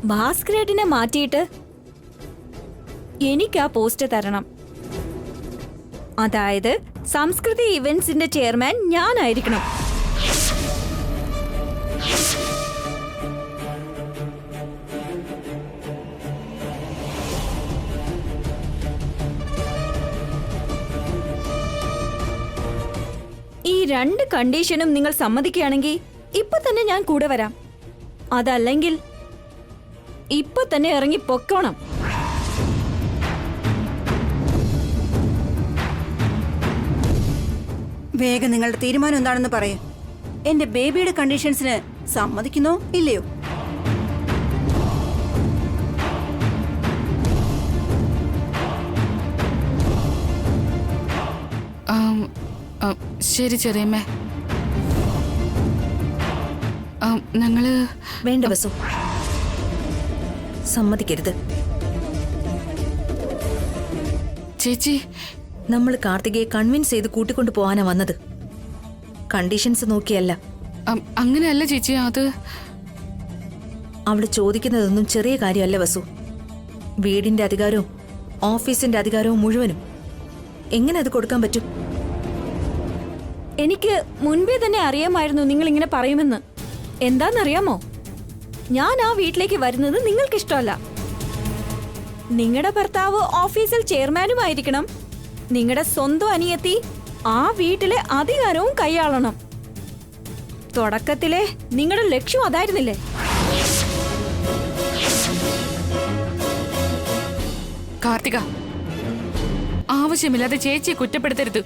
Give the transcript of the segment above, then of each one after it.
ഭാസ്കരേട്ടിനെ മാറ്റിയിട്ട് എനിക്ക് ആ പോസ്റ്റ് തരണം. അതായത് സംസ്കൃതി ഇവന്റ്സിന്റെ ചെയർമാൻ ഞാനായിരിക്കണം. ഈ രണ്ട് കണ്ടീഷനും നിങ്ങൾ സമ്മതിക്കുകയാണെങ്കിൽ ഇപ്പൊ തന്നെ ഞാൻ കൂടെ വരാം. അതല്ലെങ്കിൽ ഇപ്പൊ തന്നെ ഇറങ്ങി പൊക്കോണം. വേഗം നിങ്ങളുടെ തീരുമാനം എന്താണെന്ന് പറയൂ. എന്റെ ബേബിയുടെ കണ്ടീഷൻസിന് സമ്മതിക്കുന്നോ ഇല്ലയോ? ശരി ചെറിയമ്മേ. ഞങ്ങള് വേണ്ട വസു, സമ്മതിക്കരുത്. ചേച്ചി, നമ്മൾ കാർത്തികയെ കൺവിൻസ് ചെയ്ത് കൂട്ടിക്കൊണ്ടു പോകാനാ വന്നത്, കണ്ടീഷൻസ് നോക്കിയല്ല. അങ്ങനെയല്ല ചേച്ചി, അത് അവള് ചോദിക്കുന്നതൊന്നും ചെറിയ കാര്യമല്ല വസു. വീടിന്റെ അധികാരവും ഓഫീസിന്റെ അധികാരവും മുഴുവനും എങ്ങനെ അത് കൊടുക്കാൻ പറ്റും? എനിക്ക് മുൻപേ തന്നെ അറിയാമായിരുന്നു നിങ്ങൾ ഇങ്ങനെ പറയുമെന്ന്. എന്താന്നറിയാമോ, ഞാൻ ആ വീട്ടിലേക്ക് വരുന്നത് നിങ്ങൾക്കിഷ്ടമല്ല. നിങ്ങളുടെ ഭർത്താവ് ഓഫീസിൽ ചെയർമാനുമായിരിക്കണം. നിങ്ങളുടെ സ്വന്തം അനിയത്തി ആ വീട്ടിലെ അധികാരവും കൈയാളണം. തുടക്കത്തിലെ നിങ്ങളുടെ ലക്ഷ്യം അതായിരുന്നില്ലേ? കാർത്തിക, ആവശ്യമില്ലാതെ ചേച്ചിയെ കുറ്റപ്പെടുത്തരുത്.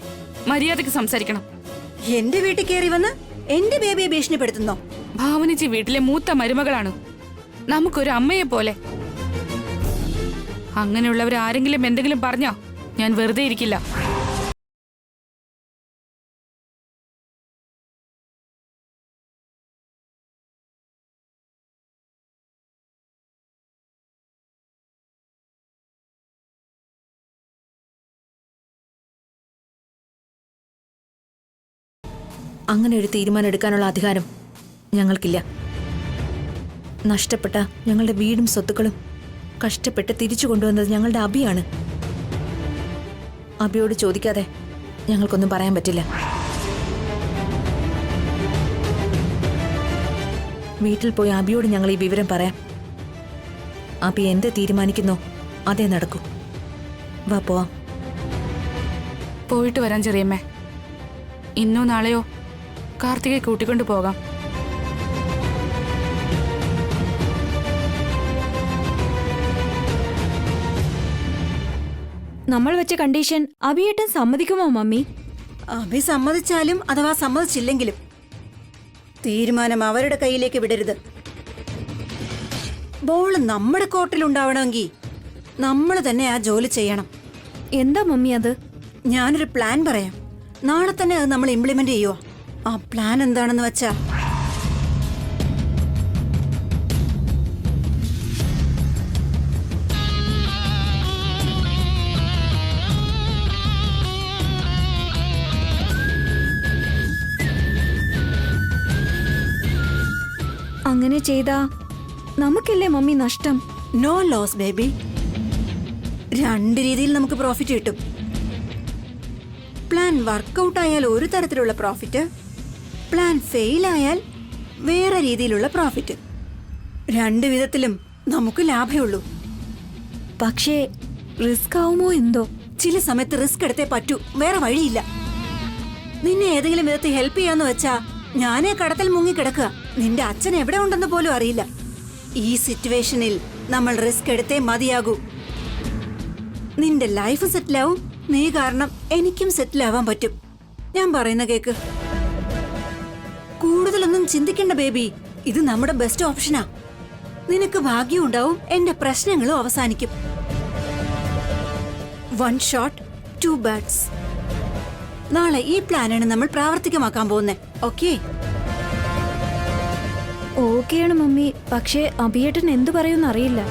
മര്യാദയ്ക്ക് സംസാരിക്കണം. എന്റെ വീട്ടിൽ കയറി വന്ന് എന്റെ ബേബിയെ ഭീഷണിപ്പെടുത്തുന്നോ? ഭാവനജി വീട്ടിലെ മൂത്ത മരുമകളാണ്, നമുക്കൊരു അമ്മയെ പോലെ. അങ്ങനെയുള്ളവർ ആരെങ്കിലും എന്തെങ്കിലും പറഞ്ഞാ ഞാൻ വെറുതെ ഇരിക്കില്ല. അങ്ങനെ ഒരു തീരുമാനം എടുക്കാനുള്ള അധികാരം ഞങ്ങൾക്കില്ല. നഷ്ടപ്പെട്ട ഞങ്ങളുടെ വീടും സ്വത്തുക്കളും കഷ്ടപ്പെട്ട് തിരിച്ചു കൊണ്ടുവന്നത് ഞങ്ങളുടെ അഭിയാണ്. അഭിയോട് ചോദിക്കാതെ ഞങ്ങൾക്കൊന്നും പറയാൻ പറ്റില്ല. വീട്ടിൽ പോയി അഭിയോട് ഞങ്ങൾ ഈ വിവരം പറയാം. അഭി എന്ത് തീരുമാനിക്കുന്നോ അതേ നടക്കൂ. വാ പോവാം. പോയിട്ട് വരാൻ ചെറിയമ്മേ. ഇന്നോ നാളെയോ കാർത്തികയെ കൂട്ടിക്കൊണ്ടു പോകാം. നമ്മൾ വെച്ച കണ്ടീഷൻ അഭിയേട്ടൻ സമ്മതിക്കുമോ മമ്മി? അഭി സമ്മതിച്ചാലും അഥവാ സമ്മതിച്ചില്ലെങ്കിലും തീരുമാനം അവരുടെ കയ്യിലേക്ക് വിടരുത്. ബോൾ നമ്മുടെ കോർട്ടിലുണ്ടാവണമെങ്കിൽ നമ്മൾ തന്നെ ആ ജോലി ചെയ്യണം. എന്താ മമ്മി അത്? ഞാനൊരു പ്ലാൻ പറയാം. നാളെ തന്നെ അത് നമ്മൾ ഇംപ്ലിമെന്റ് ചെയ്യുവോ? ആ പ്ലാൻ എന്താണെന്ന് വെച്ചാ, അങ്ങനെ ചെയ്താ നമുക്കല്ലേ മമ്മി നഷ്ടം? No loss baby. രണ്ട് രീതിയിൽ നമുക്ക് പ്രോഫിറ്റ് കിട്ടും. പ്ലാൻ വർക്കൗട്ട് ആയാൽ ഒരു തരത്തിലുള്ള പ്രോഫിറ്റ്, പ്ലാൻ ഫെയിൽ ആയാൽ വേറെ രീതിയിലുള്ള പ്രോഫിറ്റ്. രണ്ട് വിധത്തിലും നമുക്ക് ലാഭമുള്ളൂ. പക്ഷേ റിസ്ക് ആവുമോ എന്തോ? ചില സമയത്ത് റിസ്ക് എടുത്തേ പറ്റൂ, വേറെ വഴിയില്ല. നിന്നെ ഏതെങ്കിലും വിധത്തിൽ ഹെൽപ്പ് ചെയ്യാന്ന് വെച്ചാ ഞാനേ കടത്തിൽ മുങ്ങിക്കിടക്കുക. നിന്റെ അച്ഛൻ എവിടെ ഉണ്ടെന്ന് പോലും അറിയില്ല. ഈ സിറ്റുവേഷനിൽ നമ്മൾ റിസ്ക് എടുത്തേ മതിയാകൂ. നിന്റെ ലൈഫ് സെറ്റിലാവും, നീ കാരണം എനിക്കും സെറ്റിലാവാൻ പറ്റും. ഞാൻ പറയുന്ന കേക്ക്. കൂടുതലൊന്നും ചിന്തിക്കണ്ട ബേബി, ഇത് നമ്മുടെ ബെസ്റ്റ് ഓപ്ഷനാ. നിനക്ക് ഭാഗ്യം ഉണ്ടാവും, എന്റെ പ്രശ്നങ്ങളും അവസാനിക്കും. One shot two birds. നാളെ ഈ പ്ലാനാണ് നമ്മൾ പ്രാവർത്തികമാക്കാൻ പോകുന്നത്. ഓക്കേ? ഓക്കെയാണ് മമ്മി. പക്ഷേ അഭിയേട്ടൻ എന്തു പറയുമെന്ന് അറിയില്ല.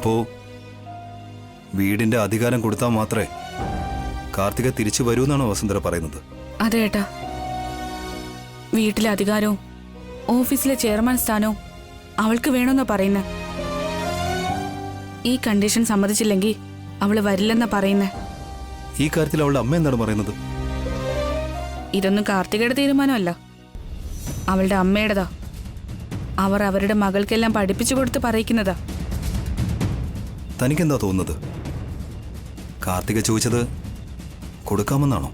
അപ്പോ വീടിന്റെ അധികാരം കൊടുത്താൽ മാത്രമേ കാർത്തിക തിരിച്ചു വരൂ എന്നാണോ വസുന്ധര പറയുന്നത്? അതെ ഏട്ടാ, വീട്ടിലെ അധികാരവും ഓഫീസിലെ ചെയർമാൻ സ്ഥാനവും അവൾക്ക് വേണമെന്നാ പറയുന്നേ. ഈ കണ്ടീഷൻ സമ്മതിച്ചില്ലെങ്കിൽ അവള് വരില്ലെന്നാ പറയുന്നേ. ഈ കാര്യത്തിൽ അവളുടെ അമ്മ എന്താണ് പറയുന്നത്? ഇതൊന്നും കാർത്തികയുടെ തീരുമാനമല്ല, അവളുടെ അമ്മയുടേതാ. അവർ അവരുടെ മകൾക്കെല്ലാം പഠിപ്പിച്ചു കൊടുത്ത് പറയിക്കുന്നതാ. തനിക്കെന്താ തോന്നുന്നത്? കാർത്തിക ചോദിച്ചത് കൊടുക്കാമെന്നാണോ?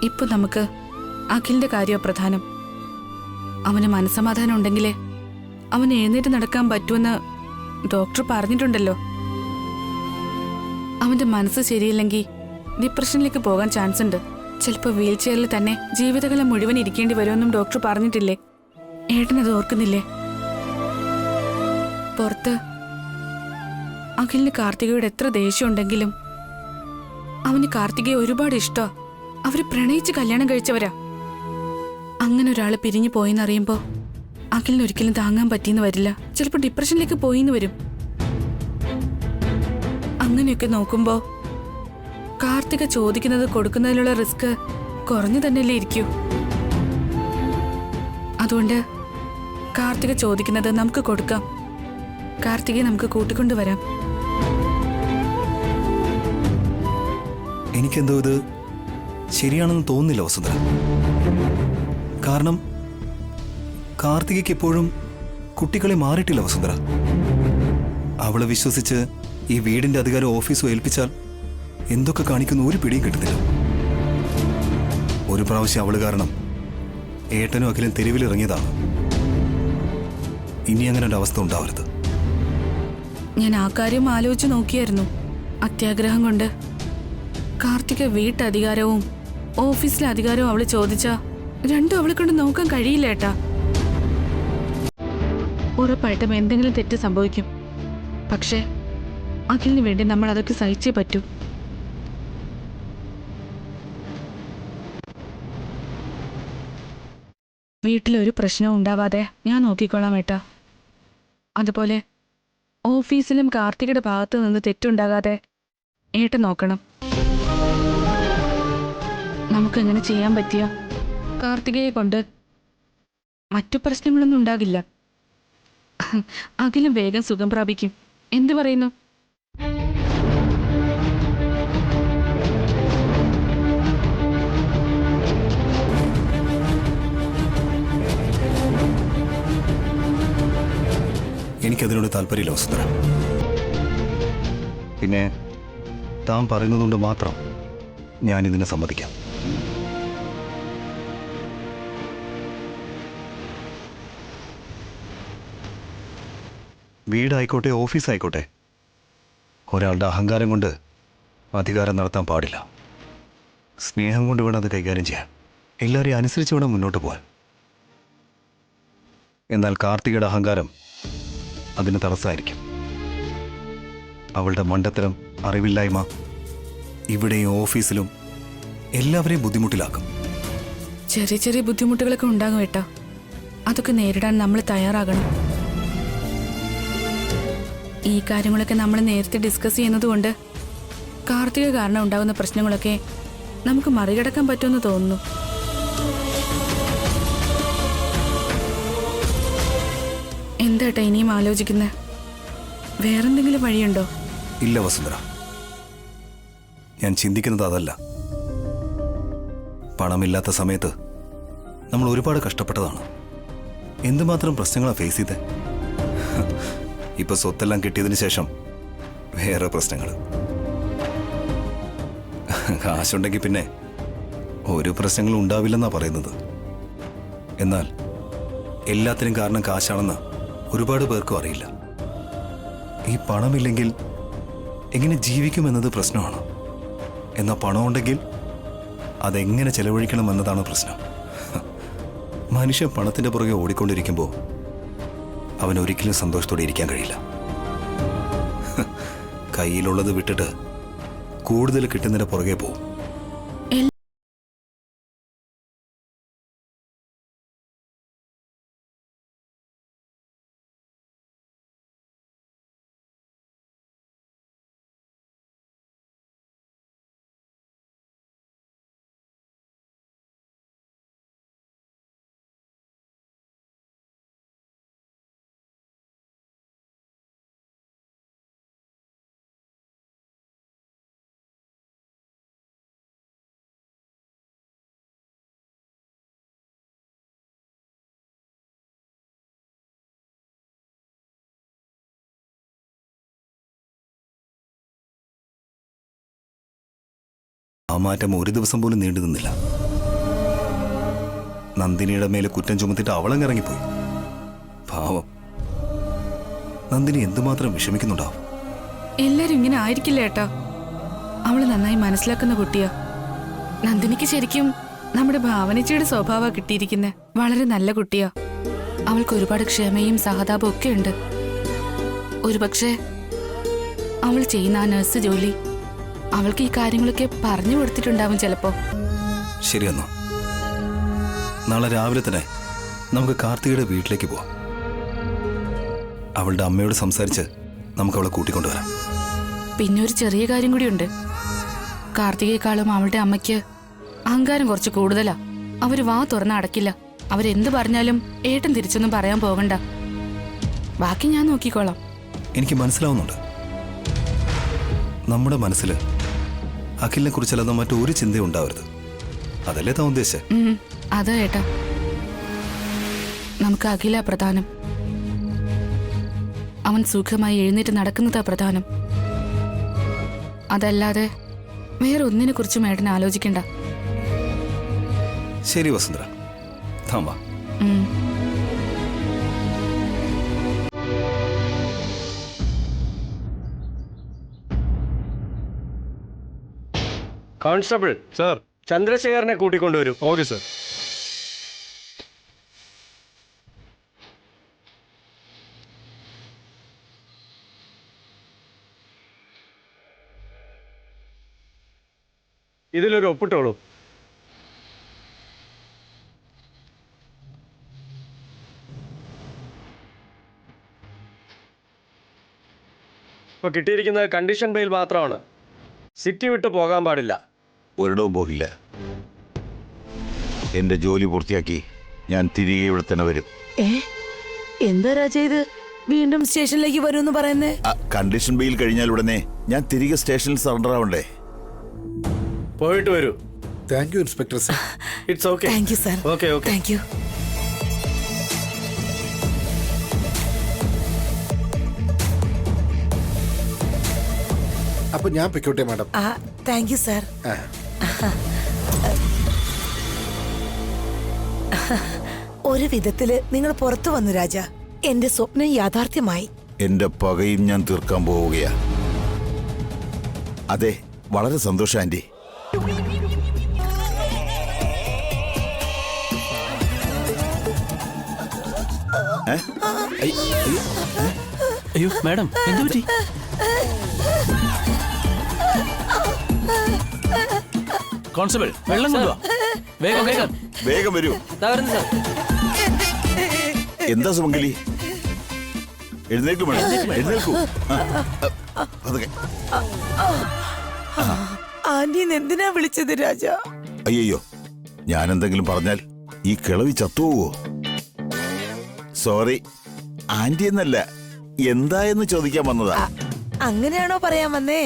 ഇപ്പൊ നമുക്ക് അഖിലിന്റെ കാര്യമാണ് പ്രധാനം. അവന് മനസ്സമാധാനം ഉണ്ടെങ്കിലേ അവന് എഴുന്നേറ്റ് നടക്കാൻ പറ്റുമെന്ന് ഡോക്ടർ പറഞ്ഞിട്ടുണ്ടല്ലോ. അവന്റെ മനസ്സ് ശരിയില്ലെങ്കിൽ ഡിപ്രഷനിലേക്ക് പോകാൻ ചാൻസ് ഉണ്ട്. ചിലപ്പോൾ വീൽ ചെയറിൽ തന്നെ ജീവിതകാലം മുഴുവൻ ഇരിക്കേണ്ടി വരുമെന്നും ഡോക്ടർ പറഞ്ഞിട്ടില്ലേ? ഏട്ടനത് ഓർക്കുന്നില്ലേ? പുറത്ത് അഖിലിന് കാർത്തികയോട് എത്ര ദേഷ്യം ഉണ്ടെങ്കിലും അവന് കാർത്തികയെ ഒരുപാട് ഇഷ്ടമാ. അവര് പ്രണയിച്ച് കല്യാണം കഴിച്ചവരാ. അങ്ങനെ ഒരാള് പിരിഞ്ഞു പോയെന്നറിയുമ്പോ അഖിലിന് ഒരിക്കലും താങ്ങാൻ പറ്റിയെന്ന് വരില്ല. ചിലപ്പോൾ ഡിപ്രഷനിലേക്ക് പോയിന്ന് വരും. അങ്ങനെയൊക്കെ നോക്കുമ്പോ കാർത്തിക ചോദിക്കുന്നത് കൊടുക്കുന്നതിലുള്ള റിസ്ക് കുറഞ്ഞു തന്നെയല്ലേ ഇരിക്കൂ. അതുകൊണ്ട് കാർത്തിക ചോദിക്കുന്നത് നമുക്ക് കൊടുക്കാം. കാർത്തികയെ നമുക്ക് കൂട്ടിക്കൊണ്ടുവരാം. എനിക്കെന്തോ ഇത് ശരിയാണെന്ന് തോന്നുന്നില്ല വസുന്ധര. കാരണം കാർത്തികയ്ക്ക് എപ്പോഴും കുട്ടികളെ മാറിയിട്ടില്ല വസുന്ധര. അവളെ വിശ്വസിച്ച് ഈ വീടിന്റെ അധികാരം ഓഫീസും ഏൽപ്പിച്ചാൽ എന്തൊക്കെ കാണിക്കുന്ന ഒരു പിടിയും കിട്ടുന്നില്ല. ഒരു പ്രാവശ്യം അവള് കാരണം ഏട്ടനും അഖിലും തെരുവിലിറങ്ങിയതാണ്. ഇനി അങ്ങനെ ഒരു അവസ്ഥ ഉണ്ടാവരുത്. ഞാൻ ആ കാര്യം ആലോചിച്ച് നോക്കിയായിരുന്നു. അത്യാഗ്രഹം കൊണ്ട് കാർത്തിക വീട്ടധികാരവും ഓഫീസിലെ അധികാരവും അവള് ചോദിച്ചാ രണ്ടും അവളെ കൊണ്ട് നോക്കാൻ കഴിയില്ല ഏട്ടാ. ഉറപ്പായിട്ടും എന്തെങ്കിലും തെറ്റ് സംഭവിക്കും. പക്ഷേ അഖിലിന് വേണ്ടി നമ്മൾ അതൊക്കെ സഹിച്ചേ പറ്റൂ. വീട്ടിലൊരു പ്രശ്നവും ഉണ്ടാവാതെ ഞാൻ നോക്കിക്കോളാം ഏട്ടാ. അതുപോലെ ഓഫീസിലും കാർത്തികയുടെ ഭാഗത്തു നിന്ന് തെറ്റുണ്ടാകാതെ ഏട്ടൻ നോക്കണം. നമുക്കെങ്ങനെ ചെയ്യാൻ പറ്റിയ കാർത്തികയെ കൊണ്ട് മറ്റു പ്രശ്നങ്ങളൊന്നും ഉണ്ടാകില്ല. അഖിലും വേഗം സുഖം പ്രാപിക്കും. എന്തു പറയുന്നു? എനിക്കതിനോട് താല്പര്യമില്ല വസുന്ധര. പിന്നെ താൻ പറയുന്നതുകൊണ്ട് മാത്രം ഞാനിതിനെ സമ്മതിക്കാം. വീടായിക്കോട്ടെ ഓഫീസായിക്കോട്ടെ, ഒരാളുടെ അഹങ്കാരം കൊണ്ട് അധികാരം നടത്താൻ പാടില്ല. സ്നേഹം കൊണ്ട് വേണം അത് കൈകാര്യം ചെയ്യാൻ. എല്ലാവരെയും അനുസരിച്ച് വേണം മുന്നോട്ട് പോകാൻ. എന്നാൽ കാർത്തികയുടെ അഹങ്കാരം അതിന് തടസ്സമായിരിക്കും. അവളുടെ മണ്ടത്തരം, അറിവില്ലായ്മ ഇവിടെയും ഓഫീസിലും എല്ലാവരെയും ബുദ്ധിമുട്ടിലാക്കും. ചെറിയ ചെറിയ ബുദ്ധിമുട്ടുകളൊക്കെ ഉണ്ടാകും ഏട്ടാ. അതൊക്കെ നേരിടാൻ നമ്മൾ തയ്യാറാകണം. ഈ കാര്യങ്ങളൊക്കെ നമ്മൾ നേരത്തെ ഡിസ്കസ് ചെയ്യുന്നതുകൊണ്ട് കാർത്തിക കാരണം ഉണ്ടാകുന്ന പ്രശ്നങ്ങളൊക്കെ നമുക്ക് മറികടക്കാൻ പറ്റുമെന്ന് തോന്നുന്നു. എന്താട്ടാ ഇനിയും ആലോചിക്കുന്നത്? വേറെന്തെങ്കിലും വഴിയുണ്ടോ? ഇല്ല വസുന്ധര, ഞാൻ ചിന്തിക്കുന്നത് അതല്ല. പണമില്ലാത്ത സമയത്ത് നമ്മൾ ഒരുപാട് കഷ്ടപ്പെട്ടതാണ്. എന്തുമാത്രം പ്രശ്നങ്ങളാണ് ഫേസ് ചെയ്തത്. ഇപ്പൊ സ്വത്തെല്ലാം കിട്ടിയതിന് ശേഷം വേറെ പ്രശ്നങ്ങൾ. കാശുണ്ടെങ്കിൽ പിന്നെ ഒരു പ്രശ്നങ്ങളും ഉണ്ടാവില്ലെന്നാ പറയുന്നത്. എന്നാൽ എല്ലാത്തിനും കാരണം കാശാണെന്ന് ഒരുപാട് പേർക്കും അറിയില്ല. ഈ പണമില്ലെങ്കിൽ എങ്ങനെ ജീവിക്കുമെന്നത് പ്രശ്നമാണ്. എന്നാൽ പണമുണ്ടെങ്കിൽ അതെങ്ങനെ ചെലവഴിക്കണം എന്നതാണ് പ്രശ്നം. മനുഷ്യൻ പണത്തിന്റെ പുറകെ ഓടിക്കൊണ്ടിരിക്കുമ്പോൾ അവനൊരിക്കലും സന്തോഷത്തോടെ ഇരിക്കാൻ കഴിയില്ല. കയ്യിലുള്ളത് വിട്ടിട്ട് കൂടുതൽ കിട്ടുന്നതിന്റെ പുറകെ പോകും. ആ മാറ്റം ഒരു ദിവസം പോലും നീണ്ടു നിന്നില്ല. നന്ദിനിയുടെ മേലെ കുറ്റം ചുമത്തിട്ട് അവളങ്ങിറങ്ങിപ്പോയി. പാവം, നന്ദിനി എന്തുമാത്രം വിഷമിക്കുന്നുണ്ടാവും. എല്ലാരും ഇങ്ങനെ ആയിരിക്കില്ല ഏട്ടാ. അവള് നന്നായി മനസ്സിലാക്കുന്ന കുട്ടിയാ. നന്ദിനിക്ക് ശരിക്കും നമ്മുടെ ഭാവനച്ചയുടെ സ്വഭാവ കിട്ടിയിരിക്കുന്നെ. വളരെ നല്ല കുട്ടിയാ. അവൾക്ക് ഒരുപാട് ക്ഷമയും സഹതാപവും ഒക്കെ ഉണ്ട്. ഒരുപക്ഷെ അവൾ ചെയ്യുന്ന ആ നഴ്സ് ജോലി അവൾക്ക് ഈ കാര്യങ്ങളൊക്കെ പറഞ്ഞു കൊടുത്തിട്ടുണ്ടാവും ചിലപ്പോ. ശരിയെന്നോ, നാളെ രാവിലെ തന്നെ നമുക്ക് കാർത്തികയുടെ വീട്ടിലേക്ക് പോവാം. അവളുടെ അമ്മയോട് സംസാരിച്ച് നമുക്ക് അവളെ കൂട്ടിക്കൊണ്ടുവരാം. പിന്നെ ഒരു ചെറിയ കാര്യം കൂടിയുണ്ട്. കാർത്തികയെക്കാളും അവളുടെ അമ്മയ്ക്ക് അഹങ്കാരം കുറച്ച് കൂടുതലാ. അവര് വാ തുറന്ന് അടക്കില്ല. അവരെന്ത് പറഞ്ഞാലും ഏട്ടൻ തിരിച്ചൊന്നും പറയാൻ പോകണ്ട. ബാക്കി ഞാൻ നോക്കിക്കോളാം. എനിക്ക് മനസ്സിലാവുന്നുണ്ട്. നമ്മുടെ മനസ്സിൽ അഖിലിനെ കുറിച്ചല്ലാതെ മറ്റൊരു ചിന്തയും ഉണ്ടാവരുത്. അതല്ലേ താൻ ഉദ്ദേശിച്ചേ? അതാ ഏട്ടാ. നമുക്ക് അഖില പ്രധാനം. അവൻ സുഖമായി എഴുന്നേറ്റ് നടക്കുന്നതാ പ്രധാനം. അതല്ലാതെ വേറെ ഒന്നിനെ കുറിച്ചും ഏട്ടൻ ആലോചിക്കണ്ട. ശരി വസുന്ധര, താൻ വാ. Constable sir. ചന്ദ്രശേഖരനെ കൂട്ടിക്കൊണ്ടുവരൂ. Okay sir. ഇതിലൊരു ഒപ്പിട്ടോളൂ. ഇപ്പൊ കിട്ടിയിരിക്കുന്നത് കണ്ടീഷൻ ബെയിൽ മാത്രമാണ്. സിറ്റി വിട്ട് പോകാൻ പാടില്ല. ഒരിടവും പോകില്ല. എന്റെ ജോലി പൂർത്തിയാക്കി ഞാൻ തിരികെ ഇവിടെ തന്നെ വരും. എന്താ രാജ ഇത്? വീണ്ടും സ്റ്റേഷനിലേക്ക് വരുമെന്ന് പറയുന്നേ? കണ്ടീഷൻ ബെയിൽ കഴിഞ്ഞാൽ ഉടനെ ഞാൻ തിരികെ സ്റ്റേഷനിൽ സറണ്ടർ ആവണ്ടേ? പോയിട്ട് വരൂ. Thank you inspector sir. It's okay. Thank you sir. Okay okay. Thank you. അപ്പൊ ഞാൻ പൊയ്ക്കോട്ടെ മാഡം. Thank you sir. ഒരു വിധത്തില് നിങ്ങൾ പുറത്തു വന്നു രാജ. എന്റെ സ്വപ്നം യാഥാർത്ഥ്യമായി. എന്റെ പകയും ഞാൻ തീർക്കാൻ പോവുകയാ. അതെ, വളരെ സന്തോഷം ആന്റി. അയ്യോ മാഡം, എന്തു പറ്റി? കോൺസ്റ്റബിൾ, വെള്ളം കൊണ്ടുവാ. വേഗം വേഗം വേഗം വരൂ. എന്താ സുമംഗലി? എഴുന്നേൽക്കൂ മേഡം, എഴുന്നേൽക്കൂ. അതൊക്കെ ആന്റി എന്തിനാ വിളിച്ചത് രാജ? അയ്യോ, ഞാൻ എന്തെങ്കിലും പറഞ്ഞാൽ ഈ കിളവി ചത്തുപോവോ? സോറി ആന്റി എന്നല്ല, എന്തായെന്ന് ചോദിക്കാൻ വന്നതാ. അങ്ങനെയാണോ പറയാൻ വന്നേ?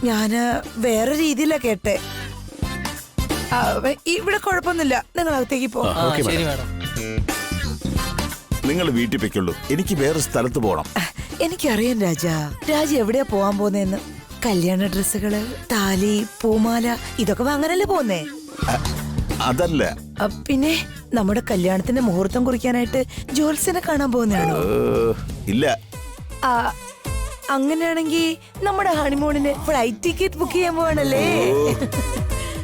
ഞാന് വേറെ രീതിയിലാ കേട്ടെ. ഇവിടെ കുഴപ്പമൊന്നുമില്ല, നിങ്ങൾ അകത്തേക്ക് പോ. നിങ്ങൾ വീട്ടിൽ പൊയ്ക്കുള്ളൂ, എനിക്ക് വേറെ സ്ഥലത്ത് പോകണം. എനിക്കറിയാം രാജ. രാജ എവിടെയാ പോവാൻ പോന്നേന്ന്. കല്യാണ ഡ്രസ്സുകള്, താലി, പൂമാല ഇതൊക്കെ വാങ്ങാനല്ലേ പോന്നേ? അതല്ല. പിന്നെ നമ്മുടെ കല്യാണത്തിന്റെ മുഹൂർത്തം കുറിക്കാനായിട്ട് ജോത്സ്യനെ കാണാൻ പോകുന്നതാണോ? ഇല്ല. അങ്ങനെയാണെങ്കിൽ നമ്മുടെ ഹണിമൂണിന് ഫ്ലൈറ്റ് ടിക്കറ്റ് ബുക്ക് ചെയ്യാൻ പോവാണല്ലേ?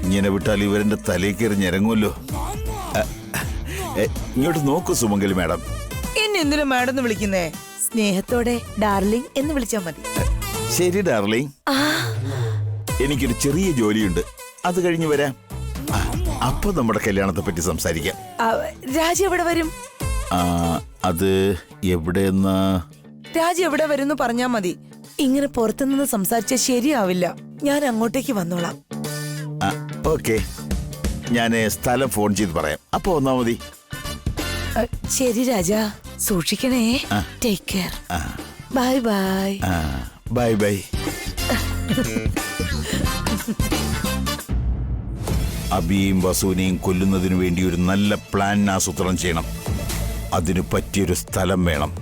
ഇങ്ങനെ വിട്ടാൽ ഇവരെന്റെ തലയിൽ കയറി ഞെരങ്ങുമല്ലോ. ഇങ്ങോട്ട് നോക്കൂ സുമംഗലി മാഡം. എന്നെ എന്തിനാ മാഡം എന്ന് വിളിക്കുന്നേ? സ്നേഹത്തോടെ ഡാർലിംഗ് എന്ന് വിളിച്ചാ മതി. ശരി ഡാർലിംഗ്. എനിക്കൊരു ചെറിയ ജോലിയുണ്ട്, അത് കഴിഞ്ഞ് വരാം. അപ്പൊ നമ്മുടെ കല്യാണത്തെ പറ്റി സംസാരിക്കാം. രാജ എവിടെ വരും? അത് എവിടെയെന്ന് രാജ എവിടെ വരും പറഞ്ഞാ മതി. ഇങ്ങനെ പുറത്തുനിന്ന് സംസാരിച്ചാൽ ശരിയാവില്ല. ഞാൻ അങ്ങോട്ടേക്ക് വന്നോളാം. ഓക്കെ, ഞാൻ സ്ഥലം ഫോൺ ചെയ്ത് പറയാം. അപ്പൊ വന്നാ മതി. ശരി രാജ, സൂക്ഷിക്കണേ. Take care. Bye bye. Bye bye. അബിയും വസുവിനെയും കൊല്ലുന്നതിനു വേണ്ടി ഒരു നല്ല പ്ലാൻ ആസൂത്രണം ചെയ്യണം. അതിനു പറ്റിയൊരു സ്ഥലം വേണം.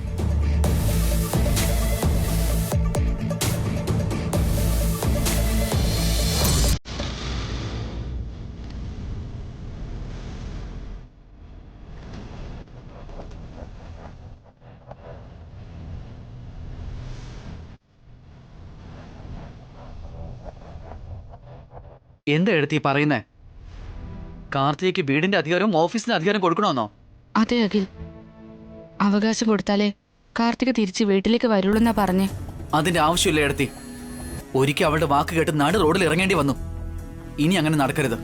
എന്താ എടുത്ത് ഈ പറയുന്നേ? കാർത്തികയ്ക്ക് വീടിന്റെ അധികാരവും ഓഫീസിന്റെ അധികാരം കൊടുക്കണമെന്നോ? അതെ അഖിൽ, അവകാശം കൊടുത്താലേ കാർത്തിക തിരിച്ച് വീട്ടിലേക്ക് വരുള്ളൂന്നാ പറഞ്ഞേ. അതിന്റെ ആവശ്യമില്ല എടുത്തി. ഒരിക്കൽ അവളുടെ വാക്ക് കേട്ട് നാട് റോഡിൽ ഇറങ്ങേണ്ടി വന്നു. ഇനി അങ്ങനെ നടക്കരുത്.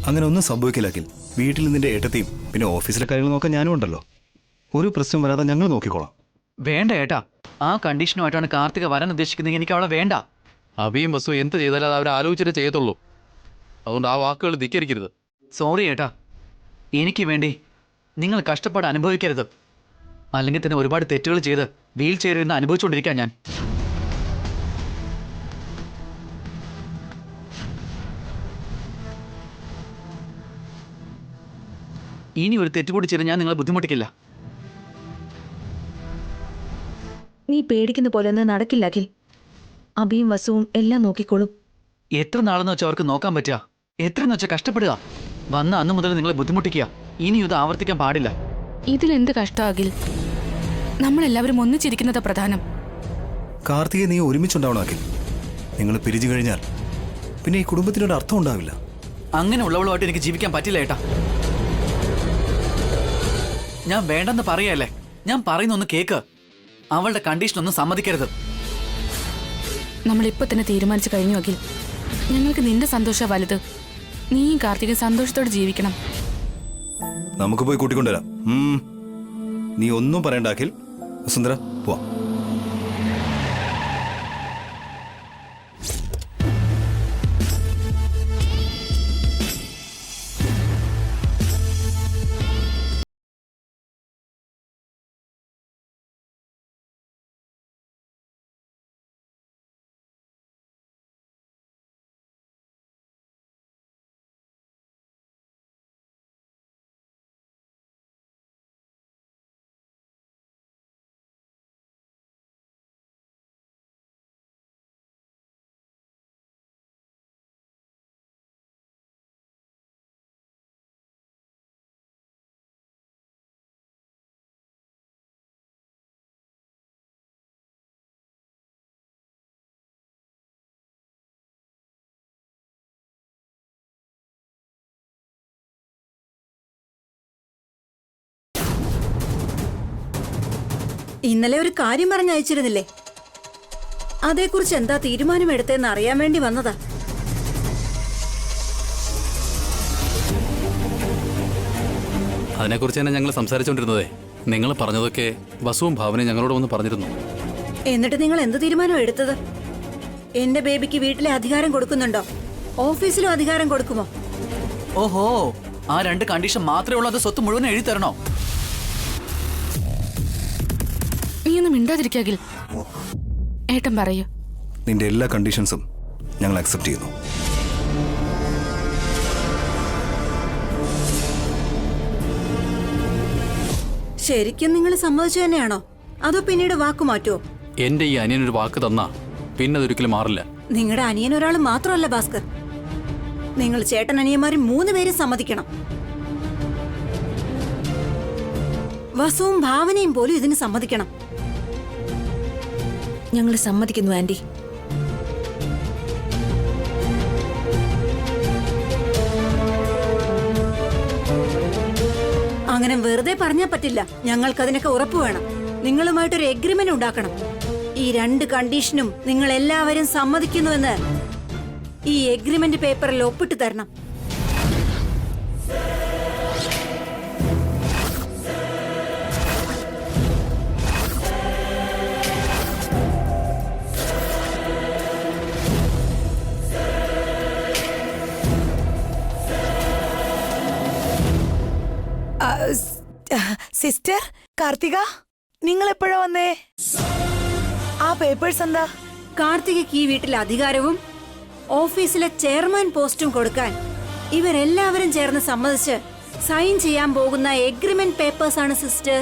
അങ്ങനെ ഒന്നും സംഭവിക്കില്ല അഖിൽ. വീട്ടിൽ നിന്റെ ഏട്ടത്തെയും പിന്നെ ഓഫീസിലെ കാര്യങ്ങൾ നോക്കാൻ ഞാനും ഉണ്ടല്ലോ. ഒരു പ്രശ്നം വരാതെ ഞങ്ങൾ നോക്കിക്കോളാം. വേണ്ട ഏട്ടാ, ആ കണ്ടീഷനുമായിട്ടാണ് കാർത്തിക വരാൻ ഉദ്ദേശിക്കുന്നത്. എനിക്ക് അവളെ വേണ്ട. അഭിയും വസു എന്ത് ചെയ്താലും അത് അവർ ആലോചിച്ചിട്ടേ ചെയ്യത്തുള്ളൂ. അതുകൊണ്ട് ആ വാക്കുകൾ ധിക്കരിക്കരുത്. സോറി ഏട്ടാ, എനിക്ക് വേണ്ടി നിങ്ങൾ കഷ്ടപ്പാട് അനുഭവിക്കരുത്. അല്ലെങ്കിൽ തന്നെ ഒരുപാട് തെറ്റുകൾ ചെയ്ത് വീൽ ചെയറിൽ നിന്ന് അനുഭവിച്ചുകൊണ്ടിരിക്കാൻ ഞാൻ. ഇനി ഒരു തെറ്റുകൂടി ചെയ്ത് ഞാൻ നിങ്ങളെ ബുദ്ധിമുട്ടിക്കില്ല. നീ പേടിക്കുന്ന പോലെ ഒന്നും നടക്കില്ല അഖിൽ. അഭിയും വസുവും എല്ലാം നോക്കിക്കോളും. എത്ര നാളെന്ന് വെച്ചാൽ അവർക്ക് നോക്കാൻ പറ്റുക? എത്രയെന്ന് വെച്ചാൽ കഷ്ടപ്പെടുക? വന്ന അന്ന് മുതൽ നിങ്ങളെ ബുദ്ധിമുട്ടിക്കുക. ഇനി ഇത് ആവർത്തിക്കാൻ പാടില്ല. ഇതിലെന്ത് കഷ്ടം അഖിൽ? നമ്മളെല്ലാവരും ഒന്നിച്ചിരിക്കുന്നതാ പ്രധാനം. കാർത്തികയെ നീ ഒരുമിച്ചുണ്ടാവണം അഖിൽ. നിങ്ങൾ പിരിച്ചു കഴിഞ്ഞാൽ പിന്നെ ഈ കുടുംബത്തിനൊരു അർത്ഥം ഉണ്ടാവില്ല. അങ്ങനെ ഉള്ളവളുമായിട്ട് എനിക്ക് ജീവിക്കാൻ പറ്റില്ല ഏട്ടാ. ഞാൻ വേണ്ടെന്ന് പറയല്ലേ. ഞാൻ പറയുന്ന ഒന്ന് കേക്ക്. അവളുടെ കണ്ടീഷനൊന്നും സമ്മതിക്കരുത്. നമ്മളിപ്പോ തന്നെ തീരുമാനിച്ചു കഴിഞ്ഞു അഖിൽ. ഞങ്ങൾക്ക് നിന്റെ സന്തോഷം വലുത്. നീയും കാർത്തിക സന്തോഷത്തോടെ ജീവിക്കണം. നമുക്ക് പോയി കൂട്ടിക്കൊണ്ടുവരാം. നീ ഒന്നും പറയണ്ട അഖിൽ. സുന്ദര പോവാം. ഇന്നലെ ഒരു കാര്യം പറഞ്ഞയച്ചിരുന്നില്ലേ? അതേക്കുറിച്ച് എന്താ തീരുമാനമെടുത്തതെന്ന് അറിയാൻ വേണ്ടി വന്നതാ. അതിനെക്കുറിച്ച് തന്നെ ഞങ്ങൾ സംസാരിച്ചുകൊണ്ടിരുന്നതേ. നിങ്ങൾ പറഞ്ഞതൊക്കെ വസുവും ഭാവനയും ഞങ്ങളോട് ഒന്ന് പറഞ്ഞിരുന്നു. എന്നിട്ട് നിങ്ങൾ എന്ത് തീരുമാനം എടുത്തത്? എന്റെ ബേബിക്ക് വീട്ടിലെ അധികാരം കൊടുക്കുന്നുണ്ടോ? ഓഫീസിലും അധികാരം കൊടുക്കുമോ? ഓഹോ, ആ രണ്ട് കണ്ടീഷൻ മാത്രമേ ഉള്ളൂ? അത് സ്വത്ത് മുഴുവൻ എഴുതി തരണോ? നീയൊന്നും മിണ്ടാതിരിക്കാകിൽ. ഏട്ടൻ പറയൂ. നിന്റെ എല്ലാ കണ്ടീഷൻസും ഞങ്ങൾ അക്സെപ്റ്റ് ചെയ്യുന്നു. ശരിക്കും നിങ്ങൾ സമ്മതിച്ചു തന്നെയാണോ? അതോ പിന്നീട് വാക്കു മാറ്റുമോ? എന്റെ ഈ അനിയനൊരു വാക്ക് തന്നാ പിന്നെ അതൊരിക്കലും മാറില്ല. നിങ്ങളുടെ അനിയൻ ഒരാൾ മാത്രമല്ല ഭാസ്കർ. നിങ്ങൾ ചേട്ടൻ അനിയന്മാരും 3 പേരും സമ്മതിക്കണം. വസുവും ഭാവനയും പോലും ഇതിന് സമ്മതിക്കണം. ഞങ്ങൾ സമ്മതിക്കുന്നു ആന്റി. അങ്ങനെ വെറുതെ പറഞ്ഞാൽ പറ്റില്ല. ഞങ്ങൾക്കതിനൊക്കെ ഉറപ്പ് വേണം. നിങ്ങളുമായിട്ടൊരു എഗ്രിമെന്റ് ഉണ്ടാക്കണം. ഈ 2 കണ്ടീഷനും നിങ്ങൾ എല്ലാവരും സമ്മതിക്കുന്നുവെന്ന് ഈ എഗ്രിമെന്റ് പേപ്പറിൽ ഒപ്പിട്ട് തരണം. സിസ്റ്റർ കാർത്തിക, നിങ്ങൾ എപ്പോഴാ വന്നേ? ആ പേപ്പേഴ്സ് എന്താ? കാർത്തികയ്ക്ക് ഈ വീട്ടിലെ അധികാരവും ഓഫീസിലെ ചെയർമാൻ പോസ്റ്റും കൊടുക്കാൻ ഇവരെല്ലാവരും ചേർന്ന് സമ്മതിച്ച് സൈൻ ചെയ്യാൻ പോകുന്ന എഗ്രിമെന്റ് പേപ്പേഴ്സ് ആണ് സിസ്റ്റർ.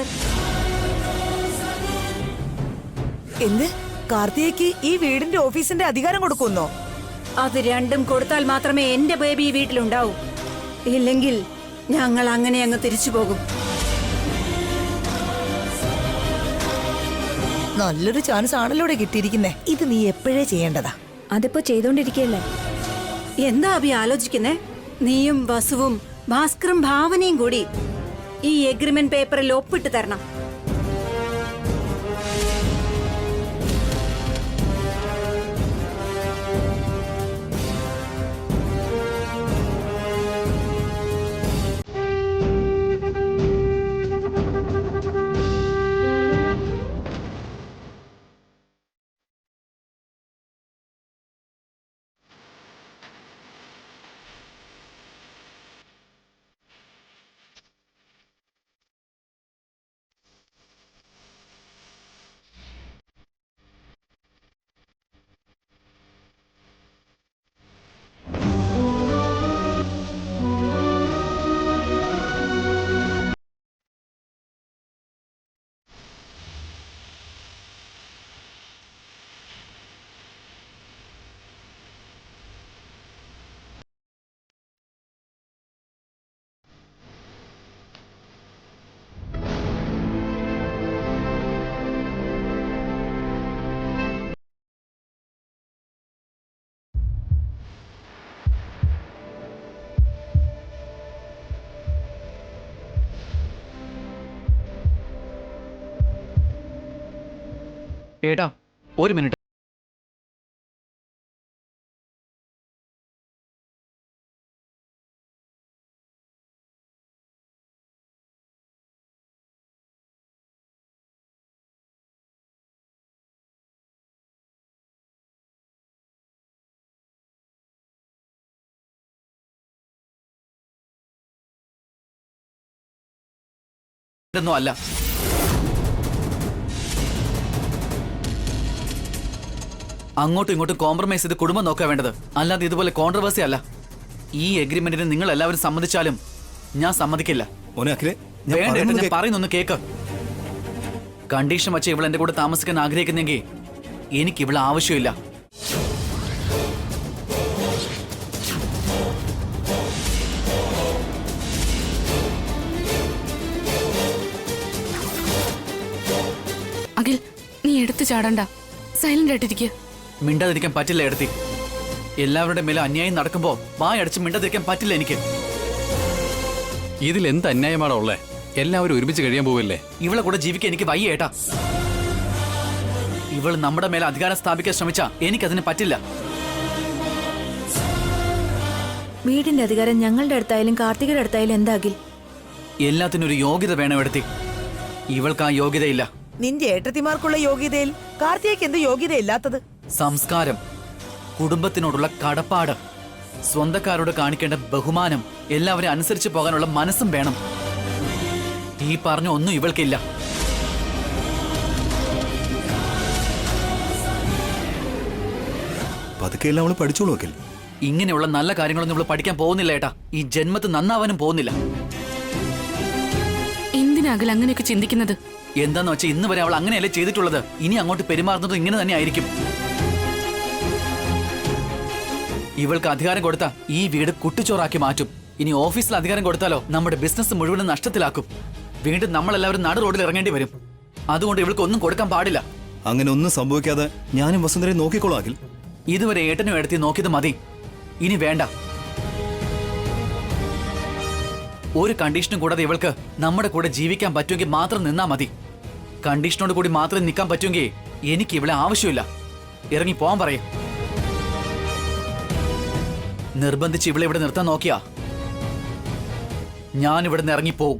എന്ത്? കാർത്തികയ്ക്ക് ഈ വീടിന്റെ ഓഫീസിന്റെ അധികാരം കൊടുക്കുന്നോ? അത് രണ്ടും കൊടുത്താൽ മാത്രമേ എന്റെ ബേബി ഈ വീട്ടിലുണ്ടാവൂ. ഇല്ലെങ്കിൽ ഞങ്ങൾ അങ്ങനെ അങ്ങ് തിരിച്ചു പോകും. നല്ലൊരു ചാൻസ് ആണല്ലോ കിട്ടിയിരിക്കുന്നേ. ഇത് നീ എപ്പോഴേ ചെയ്യേണ്ടതാ. അതിപ്പോ ചെയ്തോണ്ടിരിക്കല്ലേ. എന്താ അഭി ആലോചിക്കുന്നേ? നീയും വസുവും ഭാസ്കറും ഭാവനയും കൂടി ഈ എഗ്രിമെന്റ് പേപ്പറിൽ ഒപ്പിട്ട് തരണം. ഏട്ടാ ഒരു മിനിറ്റ്. ൊന്നും അല്ല, അങ്ങോട്ടും ഇങ്ങോട്ടും കോംപ്രമൈസ് ചെയ്ത് കുടുംബം നോക്കാൻ വേണ്ടത്, അല്ലാതെ ഇതുപോലെ കോൺട്രവേഴ്സി അല്ല. ഈ എഗ്രിമെന്റിന് നിങ്ങൾ എല്ലാവരും സമ്മതിച്ചാലും ഞാൻ സമ്മതിക്കില്ല. വേണ്ട ഏട്ടാ, ഞാൻ പറയുന്നൊന്ന് കേക്ക്. കണ്ടീഷൻ വച്ച് ഇവൾ എന്റെ കൂടെ താമസിക്കാൻ ആഗ്രഹിക്കുന്നെങ്കിൽ എനിക്ക് ഇവളെ ആവശ്യമില്ല. അഖിൽ, നീ എടുത്തു ചാടണ്ട, സൈലന്റ് ആയിട്ടിരിക്കുക. മിണ്ടാതിരിക്കാൻ പറ്റില്ല എടുത്തി. എല്ലാവരുടെ മേലെ അന്യായം നടക്കുമ്പോ വായടച്ച് മിണ്ടാതിരിക്കാൻ പറ്റില്ല എനിക്ക്. ഇതിൽ എന്ത് അന്യായമാണോ ഉള്ളേ? എല്ലാവരും ഒരുമിച്ച് കഴിയാൻ പോവില്ലേ? ഇവളെ കൂടെ ജീവിക്കാൻ എനിക്ക് വയ്യ ഏട്ടാ. ഇവൾ നമ്മുടെ മേലെ അധികാരം സ്ഥാപിക്കാൻ ശ്രമിച്ചാ എനിക്കതിന് പറ്റില്ല. വീടിന്റെ അധികാരം ഞങ്ങളുടെ അടുത്തായാലും കാർത്തികയുടെ അടുത്തായാലും എന്താകിൽ? എല്ലാത്തിനും ഒരു യോഗ്യത വേണം എടുത്തി. ഇവൾക്ക് ആ യോഗ്യതയില്ല. നിന്റെ ഏട്ടത്തിമാർക്കുള്ള യോഗ്യതയിൽ കാർത്തികയ്ക്ക് എന്ത് യോഗ്യതയില്ലാത്തത്? സംസ്കാരം, കുടുംബത്തിനോടുള്ള കടപ്പാട്, സ്വന്തക്കാരോട് കാണിക്കേണ്ട ബഹുമാനം, എല്ലാവരും അനുസരിച്ച് പോകാനുള്ള മനസ്സും വേണം. ഈ പറഞ്ഞ ഒന്നും ഇവൾക്കില്ല. പതുക്കെയെല്ലാം അവള് പഠിച്ചോളൂ അഖിൽ. ഇങ്ങനെയുള്ള നല്ല കാര്യങ്ങളൊന്നും ഇവള് പഠിക്കാൻ പോകുന്നില്ല ഏട്ടാ. ഈ ജന്മത്ത് നന്നാവാനും പോകുന്നില്ല. എന്തിനാ അഖിൽ അങ്ങനെയൊക്കെ ചിന്തിക്കുന്നത്? എന്താന്ന് വെച്ചാൽ ഇന്ന് വരെ അവൾ അങ്ങനെയല്ലേ ചെയ്തിട്ടുള്ളത്. ഇനി അങ്ങോട്ട് പെരുമാറുന്നതും ഇങ്ങനെ തന്നെ ആയിരിക്കും. ഇവൾക്ക് അധികാരം കൊടുത്താൽ ഈ വീട് കുട്ടിച്ചോറാക്കി മാറ്റും. ഇനി ഓഫീസിൽ അധികാരം കൊടുത്താലോ നമ്മുടെ ബിസിനസ് മുഴുവനും നഷ്ടത്തിലാക്കും. വീണ്ടും നമ്മളെല്ലാവരും നടു റോഡിൽ ഇറങ്ങേണ്ടി വരും. അതുകൊണ്ട് ഇവൾക്ക് ഒന്നും കൊടുക്കാൻ പാടില്ല. അങ്ങനെ ഒന്നും സംഭവിക്കാതെ ഞാനും വസുന്ധരയെ നോക്കിക്കോളാം അഖിൽ. ഇതുവരെ ഏട്ടനും എടുത്തി നോക്കിയത് മതി. ഇനി വേണ്ട. ഒരു കണ്ടീഷനും കൂടാതെ ഇവൾക്ക് നമ്മുടെ കൂടെ ജീവിക്കാൻ പറ്റുമെങ്കിൽ മാത്രം നിന്നാ മതി. കണ്ടീഷനോട് കൂടി മാത്രം നിൽക്കാൻ പറ്റുമെങ്കിൽ എനിക്ക് ഇവിടെ ആവശ്യമില്ല. ഇറങ്ങി പോവാൻ പറയും. നിർബന്ധിച്ച് ഇവളെ ഇവിടെ നിർത്താൻ നോക്കിയാ ഞാൻ ഇവിടെ നിന്ന് ഇറങ്ങിപ്പോവും.